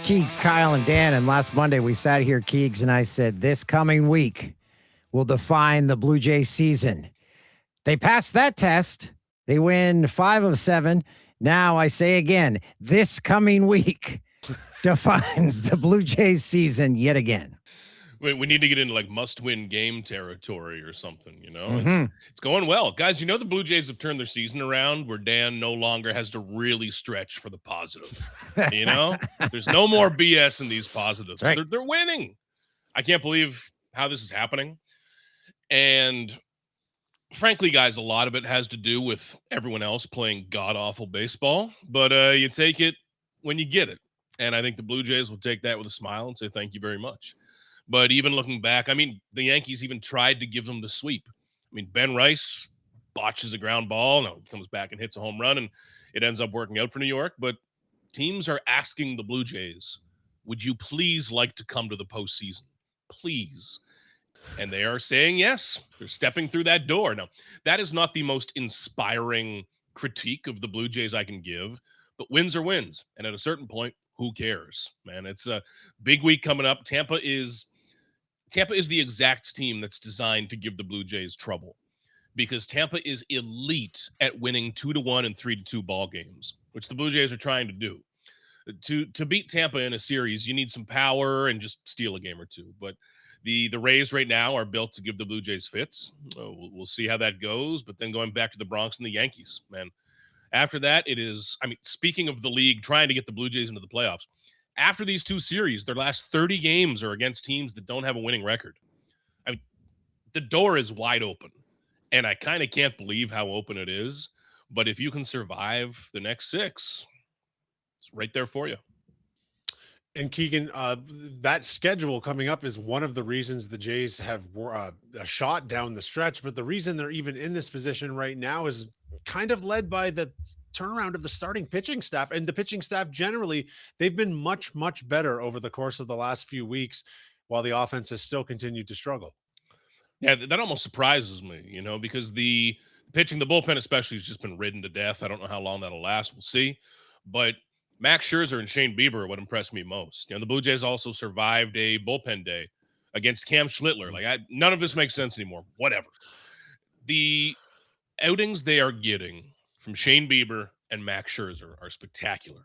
Keegs, Kyle, and Dan. And last Monday, we sat here, Keegs, and I said, this coming week will define the Blue Jays season. They passed that test. They win 5 of 7. Now I say again, this coming week defines the Blue Jays season yet again. We need to get into like must-win game territory or something, you know? Mm-hmm. It's going well. Guys, you know the Blue Jays have turned their season around where Dan no longer has to really stretch for the positive. You know? There's no more BS in these positives. That's right. They're winning. I can't believe how this is happening. And frankly, guys, a lot of it has to do with everyone else playing god-awful baseball. But you take it when you get it. And I think the Blue Jays will take that with a smile and say thank you very much. But even looking back, I mean, the Yankees even tried to give them the sweep. I mean, Ben Rice botches a ground ball. Now he comes back and hits a home run, and it ends up working out for New York. But teams are asking the Blue Jays, would you please like to come to the postseason? Please. And they are saying yes. They're stepping through that door. Now, that is not the most inspiring critique of the Blue Jays I can give, but wins are wins. And at a certain point, who cares, man? It's a big week coming up. Tampa is the exact team that's designed to give the Blue Jays trouble because Tampa is elite at winning 2-1 and 3-2 ball games, which the Blue Jays are trying to do. To beat Tampa in a series, you need some power and just steal a game or two. But the Rays right now are built to give the Blue Jays fits. We'll see how that goes. But then going back to the Bronx and the Yankees, man. After that, it is, I mean, speaking of the league trying to get the Blue Jays into the playoffs, after these two series, their last 30 games are against teams that don't have a winning record. I mean, the door is wide open, and I kind of can't believe how open it is. But if you can survive the next 6, it's right there for you. And Keegan, that schedule coming up is one of the reasons the Jays have a shot down the stretch. But the reason they're even in this position right now is kind of led by the turnaround of the starting pitching staff, and the pitching staff generally. They've been much, much better over the course of the last few weeks, while the offense has still continued to struggle. Yeah, that almost surprises me, you know, because the pitching, the bullpen especially, has just been ridden to death. I don't know how long that'll last. We'll see. But Max Scherzer and Shane Bieber are what impressed me most. You know, the Blue Jays also survived a bullpen day against Cam Schlittler. Like, none of this makes sense anymore. Whatever. The outings they are getting from Shane Bieber and Max Scherzer are spectacular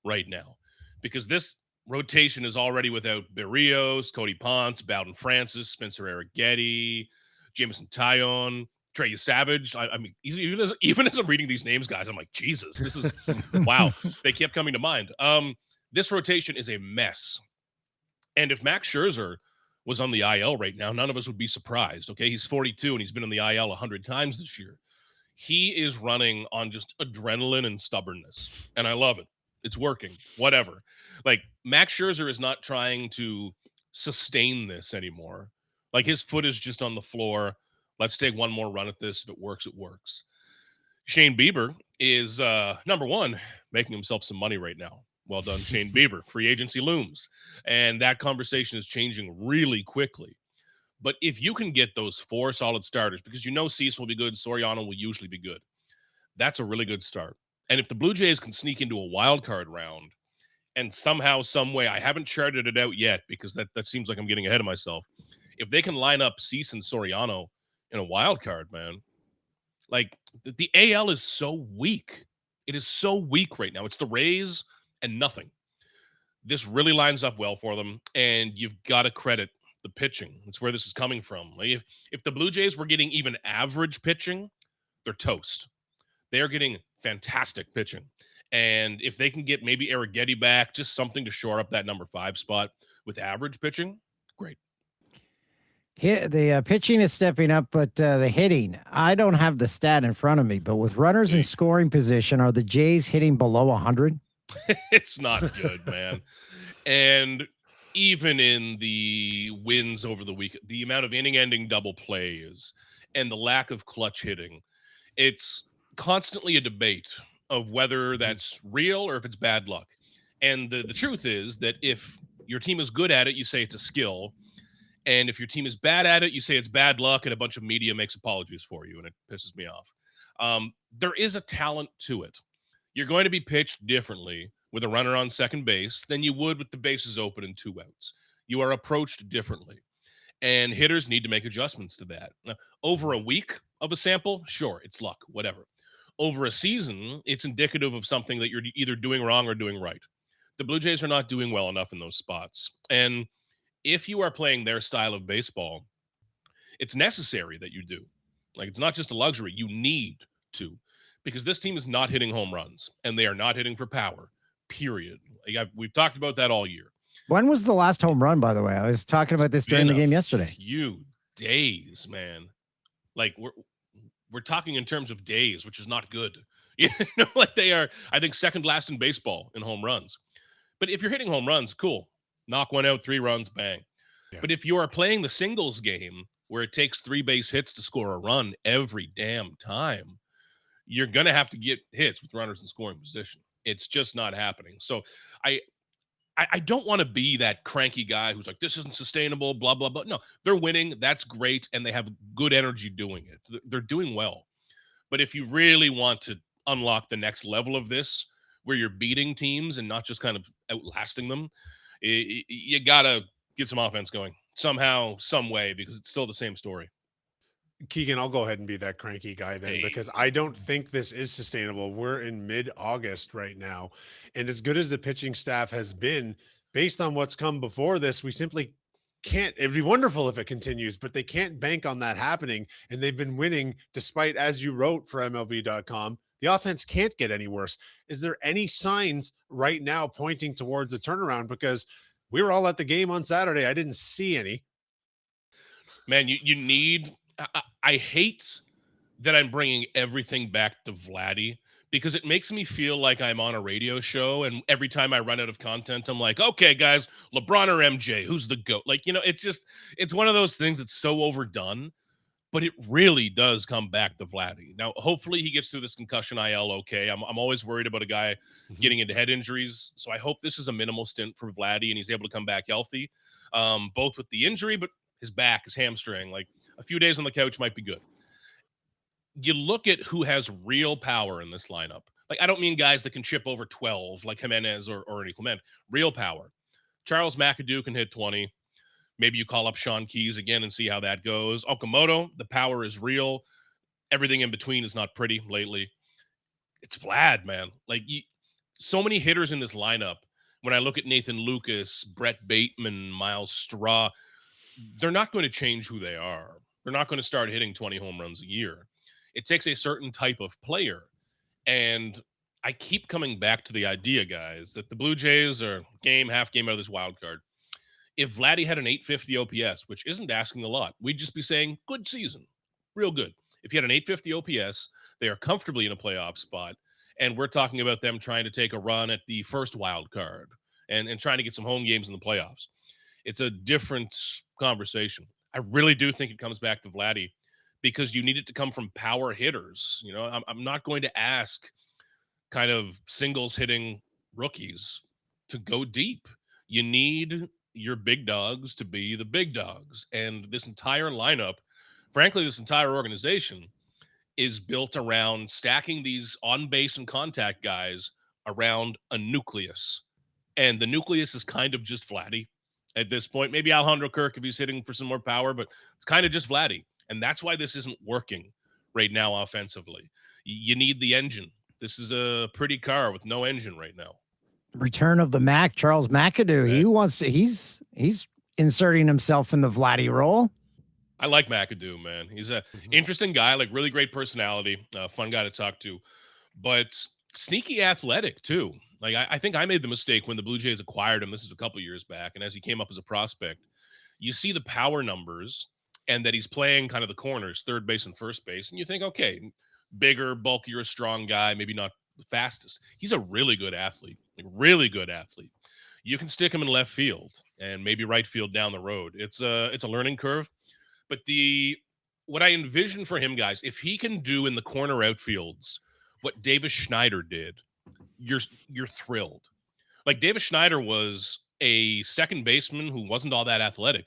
right now because this rotation is already without Berrios, Cody Ponce, Bowden Francis, Spencer Arrighetti, Jameson Taillon, Trey Savage. I mean, even as I'm reading these names, guys, I'm like, Jesus, this is wow. They kept coming to mind. This rotation is a mess. And if Max Scherzer was on the IL right now, none of us would be surprised. Okay, he's 42 and he's been on the IL 100 times this year. He is running on just adrenaline and stubbornness, and I love it. It's working. Whatever. Like, Max Scherzer is not trying to sustain this anymore. Like, his foot is just on the floor. Let's take one more run at this. If it works, it works. Shane Bieber is, number one, making himself some money right now. Well done, Shane Bieber. Free agency looms. And that conversation is changing really quickly. But if you can get those 4 solid starters, because you know Cease will be good, Soriano will usually be good, that's a really good start. And if the Blue Jays can sneak into a wild card round and somehow, some way, I haven't charted it out yet because that seems like I'm getting ahead of myself. If they can line up Cease and Soriano in a wild card, man, like the AL is so weak. It is so weak right now. It's the Rays and nothing. This really lines up well for them, and you've got to credit the pitching. That's where this is coming from. Like if the Blue Jays were getting even average pitching, they're toast. They're getting fantastic pitching. And if they can get maybe Arrighetti back, just something to shore up that number 5 spot with average pitching, great. The pitching is stepping up, but the hitting, I don't have the stat in front of me, but with runners in scoring position, are the Jays hitting below 100? It's not good, man. And even in the wins over the week, the amount of inning-ending double plays and the lack of clutch hitting, it's constantly a debate of whether that's real or if it's bad luck. And the truth is that if your team is good at it, you say it's a skill. And if your team is bad at it, you say it's bad luck, and a bunch of media makes apologies for you, and it pisses me off. There is a talent to it. You're going to be pitched differently with a runner on second base than you would with the bases open and 2 outs. You are approached differently. And hitters need to make adjustments to that. Now, over a week of a sample, sure, it's luck, whatever. Over a season, it's indicative of something that you're either doing wrong or doing right. The Blue Jays are not doing well enough in those spots. And if you are playing their style of baseball, it's necessary that you do. Like, it's not just a luxury. You need to, because this team is not hitting home runs and they are not hitting for power, period. Like, we've talked about that all year. When was the last home run, by the way? I was talking about this during the game yesterday. Few days, man. Like, we're talking in terms of days, which is not good. You know, like they are, I think, second last in baseball in home runs. But if you're hitting home runs, cool. Knock one out, 3 runs, bang. Yeah. But if you are playing the singles game where it takes 3 base hits to score a run every damn time, you're going to have to get hits with runners in scoring position. It's just not happening. So I don't want to be that cranky guy who's like, this isn't sustainable, blah, blah, blah. No, they're winning. That's great. And they have good energy doing it. They're doing well. But if you really want to unlock the next level of this, where you're beating teams and not just kind of outlasting them, you got to get some offense going somehow, some way, because it's still the same story. Keegan, I'll go ahead and be that cranky guy then, because I don't think this is sustainable. We're in mid-August right now, and as good as the pitching staff has been, based on what's come before this, we simply can't. It'd be wonderful if it continues, but they can't bank on that happening, and they've been winning despite, as you wrote for MLB.com, the offense can't get any worse. Is there any signs right now pointing towards a turnaround? Because we were all at the game on Saturday. I didn't see any. Man, you need... I hate that I'm bringing everything back to Vladdy, because it makes me feel like I'm on a radio show, and every time I run out of content, I'm like, okay, guys, LeBron or MJ, who's the GOAT? Like, you know, it's one of those things that's so overdone, but it really does come back to Vladdy. Now, hopefully he gets through this concussion IL okay. I'm always worried about a guy getting into head injuries, so I hope this is a minimal stint for Vladdy and he's able to come back healthy, both with the injury, but his back, his hamstring, like a few days on the couch might be good. You look at who has real power in this lineup. Like, I don't mean guys that can chip over 12 like Jimenez or Ernie Clement. Real power. Charles McAdoo can hit 20. Maybe you call up Sean Keys again and see how that goes. Okamoto, the power is real. Everything in between is not pretty lately. It's Vlad, man. Like, so many hitters in this lineup. When I look at Nathan Lucas, Brett Bateman, Miles Straw, they're not going to change who they are. They're not going to start hitting 20 home runs a year. It takes a certain type of player. And I keep coming back to the idea, guys, that the Blue Jays are half game out of this wild card. If Vladdy had an 850 OPS, which isn't asking a lot, we'd just be saying, good season, real good. If he had an 850 OPS, they are comfortably in a playoff spot. And we're talking about them trying to take a run at the first wild card and trying to get some home games in the playoffs. It's a different conversation. I really do think it comes back to Vladdy, because you need it to come from power hitters. You know, I'm not going to ask kind of singles hitting rookies to go deep. You need your big dogs to be the big dogs. And this entire lineup, frankly, this entire organization is built around stacking these on base and contact guys around a nucleus. And the nucleus is kind of just Vladdy at this point. Maybe Alejandro Kirk if he's hitting for some more power, but it's kind of just Vladdy. And that's why this isn't working right now offensively. You need the engine. This is a pretty car with no engine right now. Return of the Mac, Charles McAdoo. He wants to, he's inserting himself in the Vladdy role. I like McAdoo, man. He's a interesting guy, like really great personality, fun guy to talk to, but sneaky athletic too. Like I think I made the mistake when the Blue Jays acquired him. This is a couple years back. And as he came up as a prospect, you see the power numbers and that he's playing kind of the corners, third base and first base. And you think, okay, bigger, bulkier, strong guy, maybe not the fastest. He's a really good athlete, like really good athlete. You can stick him in left field and maybe right field down the road. It's a learning curve. But what I envision for him, guys, if he can do in the corner outfields what Davis Schneider did, you're thrilled. Like, Davis Schneider was a second baseman who wasn't all that athletic,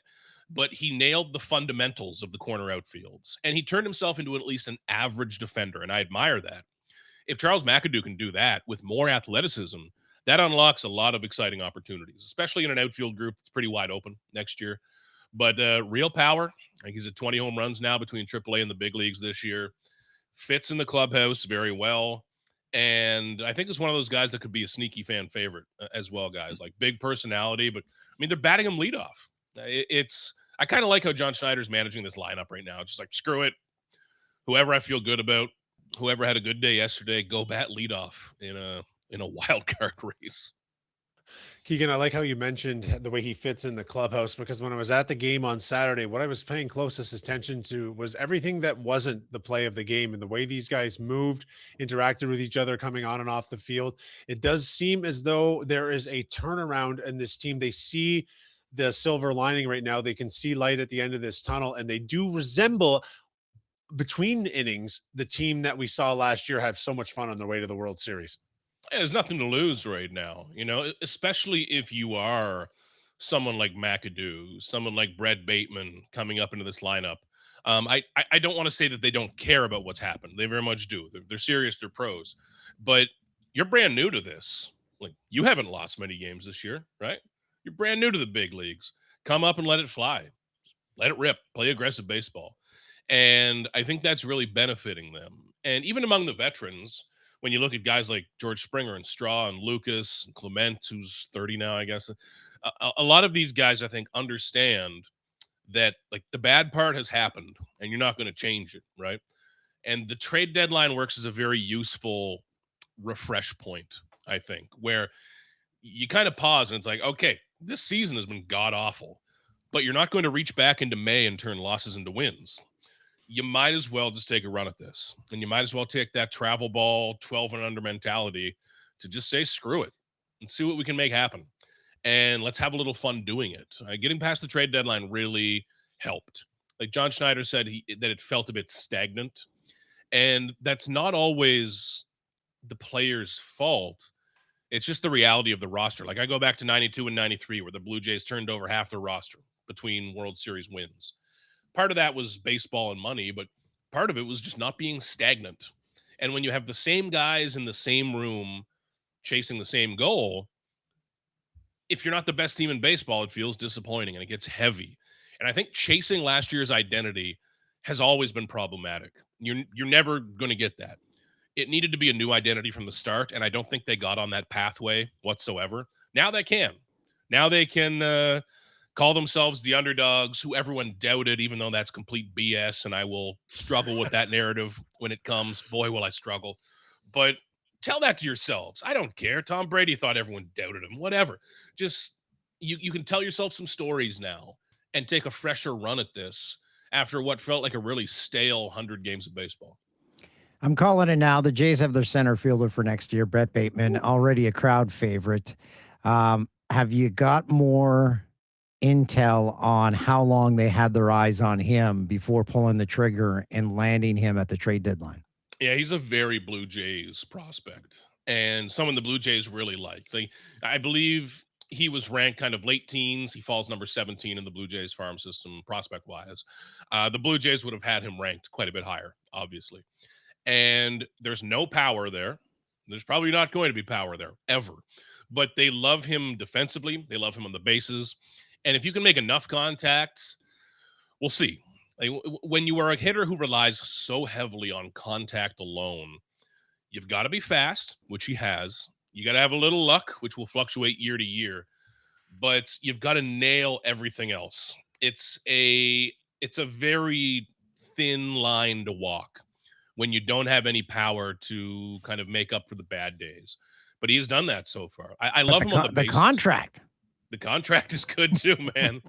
but he nailed the fundamentals of the corner outfields, and he turned himself into at least an average defender, and I admire that. If Charles McAdoo can do that with more athleticism, That unlocks a lot of exciting opportunities, especially in an outfield group that's pretty wide open next year. But real power, I think he's at 20 home runs now between AAA and the big leagues this year. Fits in the clubhouse very well. And I think it's one of those guys that could be a sneaky fan favorite as well, guys. Like big personality, but I mean, they're batting him leadoff. I kind of like how John Schneider's managing this lineup right now. Just like, screw it. Whoever I feel good about, whoever had a good day yesterday, go bat leadoff in a wild card race. Keegan, I like how you mentioned the way he fits in the clubhouse, because when I was at the game on Saturday, what I was paying closest attention to was everything that wasn't the play of the game and the way these guys moved, interacted with each other coming on and off the field. It does seem as though there is a turnaround in this team. They see the silver lining right now. They can see light at the end of this tunnel, and they do resemble, between innings, the team that we saw last year have so much fun on their way to the World Series. Yeah, there's nothing to lose right now, especially if you are someone like McAdoo, someone like Brett Bateman coming up into this lineup. I don't want to say that they don't care about what's happened. They very much do. They're serious. They're pros. But you're brand new to this. Like, you haven't lost many games this year, right? You're brand new to the big leagues. Come up and let it fly. Let it rip. Play aggressive baseball. And I think that's really benefiting them. And even among the veterans, when you look at guys like George Springer and Straw and Lucas and Clement, who's 30 now, I guess, a lot of these guys, I think, understand that like the bad part has happened and you're not going to change it, right? And the trade deadline works as a very useful refresh point, I think, where you kind of pause and it's like, okay, this season has been god awful, but you're not going to reach back into May and turn losses into wins. You might as well just take a run at this. And you might as well take that travel ball 12 and under mentality to just say, screw it and see what we can make happen. And let's have a little fun doing it. Getting past the trade deadline really helped. Like John Schneider said, that it felt a bit stagnant. And that's not always the player's fault. It's just the reality of the roster. Like I go back to 92 and 93, where the Blue Jays turned over half their roster between World Series wins. Part of that was baseball and money, but part of it was just not being stagnant. And when you have the same guys in the same room chasing the same goal, if you're not the best team in baseball, it feels disappointing and it gets heavy. And I think chasing last year's identity has always been problematic. You're never going to get that. It needed to be a new identity from the start, and I don't think they got on that pathway whatsoever. Now they can. Now they can call themselves the underdogs who everyone doubted, even though that's complete BS, and I will struggle with that narrative when it comes. Boy, will I struggle. But tell that to yourselves. I don't care. Tom Brady thought everyone doubted him. Whatever. Just you can tell yourself some stories now and take a fresher run at this after what felt like a really stale 100 games of baseball. I'm calling it now. The Jays have their center fielder for next year, Brett Bateman, already a crowd favorite. Have you got more intel on how long they had their eyes on him before pulling the trigger and landing him at the trade deadline? Yeah, he's a very Blue Jays prospect and someone the Blue Jays really like. I believe he was ranked kind of late teens. He falls number 17 in the Blue Jays farm system prospect wise. The Blue Jays would have had him ranked quite a bit higher, obviously. And there's no power there. There's probably not going to be power there ever. But they love him defensively. They love him on the bases. And if you can make enough contacts, we'll see. Like, when you are a hitter who relies so heavily on contact alone, you've got to be fast, which he has. You got to have a little luck, which will fluctuate year to year. But you've got to nail everything else. It's a very thin line to walk when you don't have any power to kind of make up for the bad days. But he's done that so far. I love him on the bases. Contract. The contract is good too, man.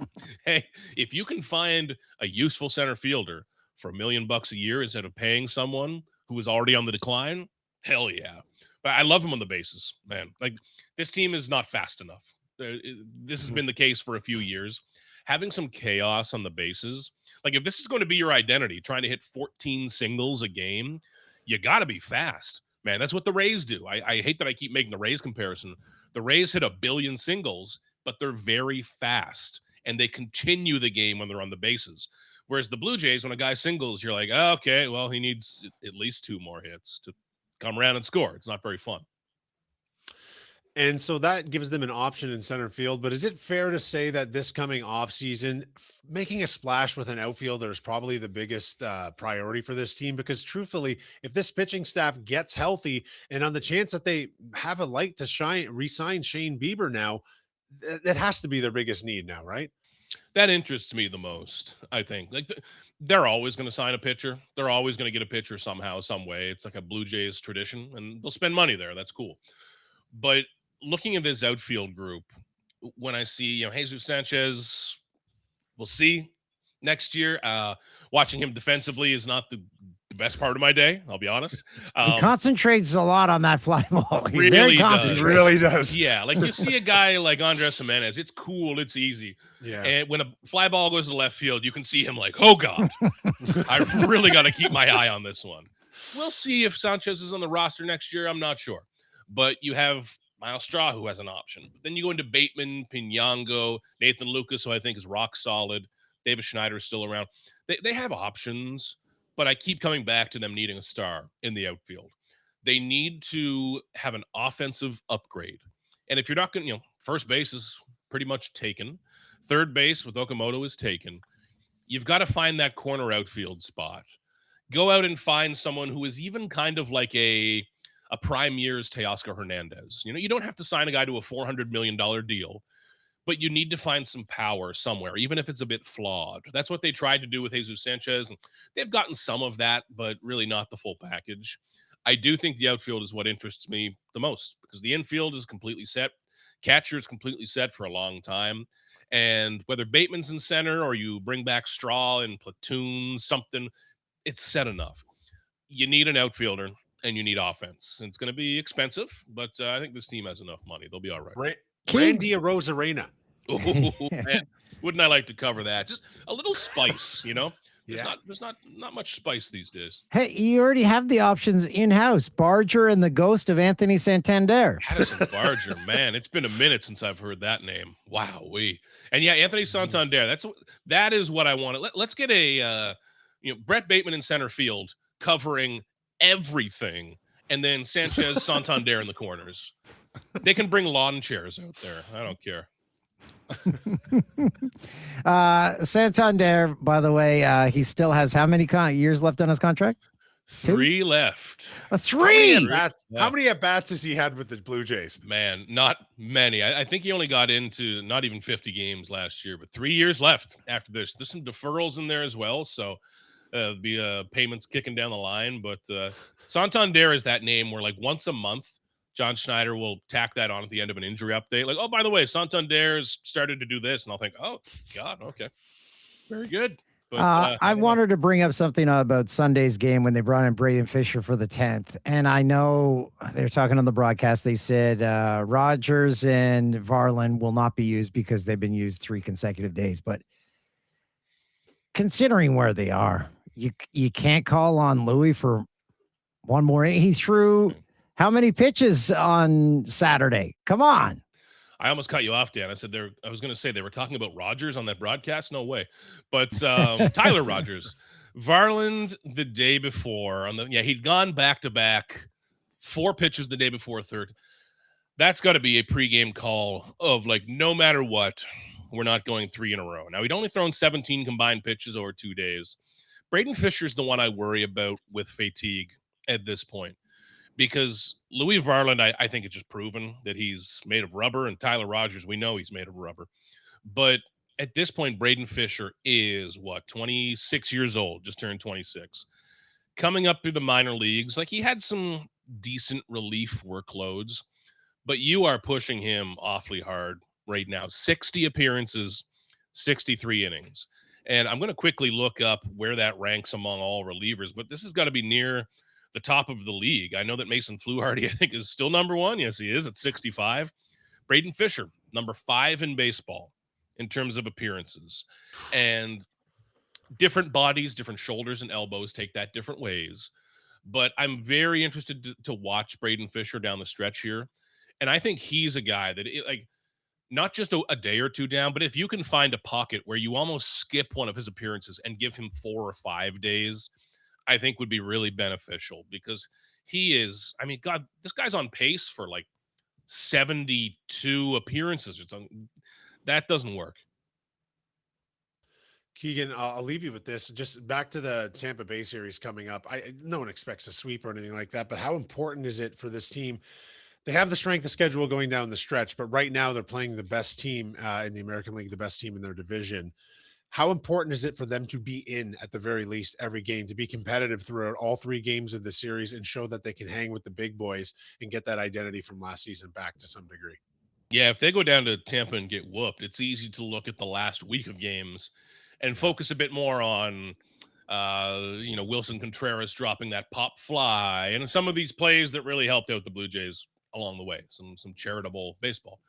Hey, if you can find a useful center fielder for $1 million a year instead of paying someone who is already on the decline, hell yeah. But I love him on the bases, man. Like, this team is not fast enough. This has been the case for a few years. Having some chaos on the bases, like if this is going to be your identity, trying to hit 14 singles a game, you got to be fast, man. That's what the Rays do. I hate that I keep making the Rays comparison. The Rays hit 1 billion singles, but they're very fast, and they continue the game when they're on the bases. Whereas the Blue Jays, when a guy singles, you're like, oh, okay, well, he needs at least 2 more hits to come around and score. It's not very fun. And so that gives them an option in center field. But is it fair to say that this coming offseason, making a splash with an outfielder is probably the biggest priority for this team? Because truthfully, if this pitching staff gets healthy and on the chance that they have a light to re-sign Shane Bieber now, that has to be their biggest need now, right? That interests me the most, I think. Like they're always going to sign a pitcher. They're always going to get a pitcher somehow, some way. It's like a Blue Jays tradition, and they'll spend money there. That's cool. But looking at this outfield group, when I see, Jesus Sanchez, we'll see next year. Watching him defensively is not the best part of my day, I'll be honest. He concentrates a lot on that fly ball. He really really does. Yeah, like you see a guy like Andres Jimenez, it's cool, it's easy. Yeah. And when a fly ball goes to left field, you can see him like, oh God, I really got to keep my eye on this one. We'll see if Sanchez is on the roster next year. I'm not sure. But you have Miles Straw, who has an option. But then you go into Bateman, Pinango, Nathan Lucas, who I think is rock solid. David Schneider is still around. They have options, but I keep coming back to them needing a star in the outfield. They need to have an offensive upgrade. And if you're not going to, first base is pretty much taken. Third base with Okamoto is taken. You've got to find that corner outfield spot. Go out and find someone who is even kind of like a prime year's Teoscar Hernandez. You don't have to sign a guy to a $400 million deal, but you need to find some power somewhere, even if it's a bit flawed. That's what they tried to do with Jesus Sanchez, and they've gotten some of that, but really not the full package. I do think the outfield is what interests me the most because the infield is completely set. Catcher is completely set for a long time. And whether Bateman's in center or you bring back Straw and platoon something, it's set enough. You need an outfielder and you need offense. And it's going to be expensive, but I think this team has enough money. They'll be all right. Randy Arozarena. Oh, man. Wouldn't I like to cover that? Just a little spice, There's not much spice these days. Hey, you already have the options in-house. Barger and the ghost of Anthony Santander. Addison Barger, man. It's been a minute since I've heard that name. Wow-wee. And yeah, Anthony Santander. That is what I wanted. Let's get a Brett Bateman in center field covering everything, and then Sanchez Santander in the corners. They can bring lawn chairs out there. I don't care. Santander, by the way, he still has how many years left on his contract? 3 left. Three. How many at-bats has he had with the Blue Jays? Man, not many. I think he only got into not even 50 games last year, but 3 years left after this. There's some deferrals in there as well, so there'll be payments kicking down the line. But Santander is that name where like once a month, John Schneider will tack that on at the end of an injury update. Like, oh, by the way, Santander's started to do this. And I'll think, oh, God, okay. Very good. But, I wanted to bring up something about Sunday's game when they brought in Braden Fisher for the 10th. And I know they were talking on the broadcast. They said Rogers and Varland will not be used because they've been used 3 consecutive days. But considering where they are, you can't call on Louis for one more. He threw how many pitches on Saturday? Come on. I almost cut you off, Dan. I said I was going to say they were talking about Rogers on that broadcast. No way. But Tyler Rogers, Varland the day before he'd gone back to back 4 pitches the day before third. That's got to be a pregame call of like, no matter what, we're not going 3 in a row. Now he'd only thrown 17 combined pitches over 2 days. Braden Fisher's the one I worry about with fatigue at this point. Because Louis Varland, I think it's just proven that he's made of rubber, and Tyler Rogers, we know he's made of rubber. But at this point, Braden Fisher is, 26 years old, just turned 26. Coming up through the minor leagues, like he had some decent relief workloads, but you are pushing him awfully hard right now. 60 appearances, 63 innings. And I'm going to quickly look up where that ranks among all relievers, but this has got to be near the top of the league. I know that Mason Fluharty, I think, is still number 1. Yes, he is at 65. Braden Fisher, number 5 in baseball in terms of appearances. And different bodies, different shoulders and elbows take that different ways. But I'm very interested to watch Braden Fisher down the stretch here. And I think he's a guy that, not just a day or 2 down, but if you can find a pocket where you almost skip one of his appearances and give him 4 or 5 days, I think would be really beneficial because he is, God, this guy's on pace for like 72 appearances or something. That doesn't work. Keegan, I'll leave you with this. Just back to the Tampa Bay series coming up. No one expects a sweep or anything like that, but how important is it for this team? They have the strength of schedule going down the stretch, but right now they're playing the best team in the American League, the best team in their division. How important is it for them to be in at the very least every game, to be competitive throughout all 3 games of the series and show that they can hang with the big boys and get that identity from last season back to some degree? Yeah, if they go down to Tampa and get whooped, it's easy to look at the last week of games and focus a bit more on Wilson Contreras dropping that pop fly and some of these plays that really helped out the Blue Jays along the way, some charitable baseball.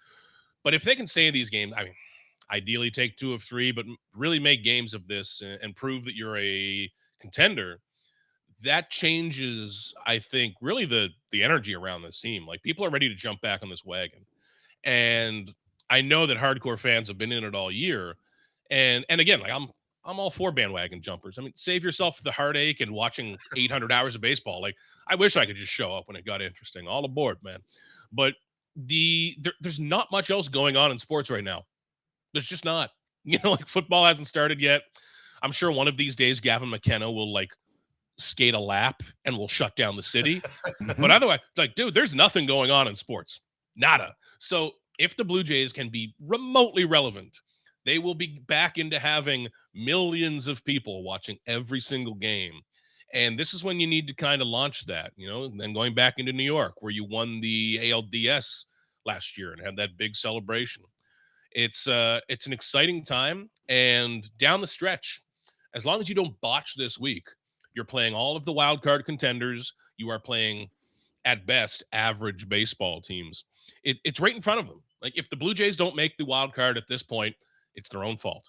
But if they can stay in these games, I mean, ideally take 2 of 3, but really make games of this and prove that you're a contender, that changes, I think, really the energy around this team. Like, people are ready to jump back on this wagon. And I know that hardcore fans have been in it all year. And again, like I'm all for bandwagon jumpers. I mean, save yourself the heartache and watching 800 hours of baseball. Like, I wish I could just show up when it got interesting. All aboard, man. But there's not much else going on in sports right now. There's just not. Like, football hasn't started yet. I'm sure one of these days Gavin McKenna will like skate a lap and will shut down the city. But otherwise, like, dude, there's nothing going on in sports. Nada. So if the Blue Jays can be remotely relevant, they will be back into having millions of people watching every single game. And this is when you need to kind of launch that, and then going back into New York where you won the ALDS last year and had that big celebration. It's an exciting time. And down the stretch, as long as you don't botch this week, you're playing all of the wild card contenders. You are playing, at best, average baseball teams. It's right in front of them. Like, if the Blue Jays don't make the wild card at this point, it's their own fault.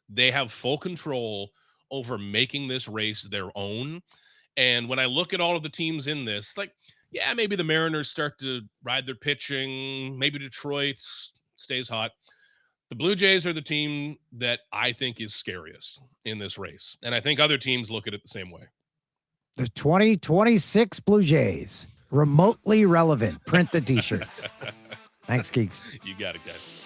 They have full control over making this race their own. And when I look at all of the teams in this, like, yeah, maybe the Mariners start to ride their pitching. Maybe Detroit stays hot. The Blue Jays are the team that I think is scariest in this race. And I think other teams look at it the same way. The 2026 Blue Jays, remotely relevant. Print the t-shirts. Thanks, Geeks. You got it, guys.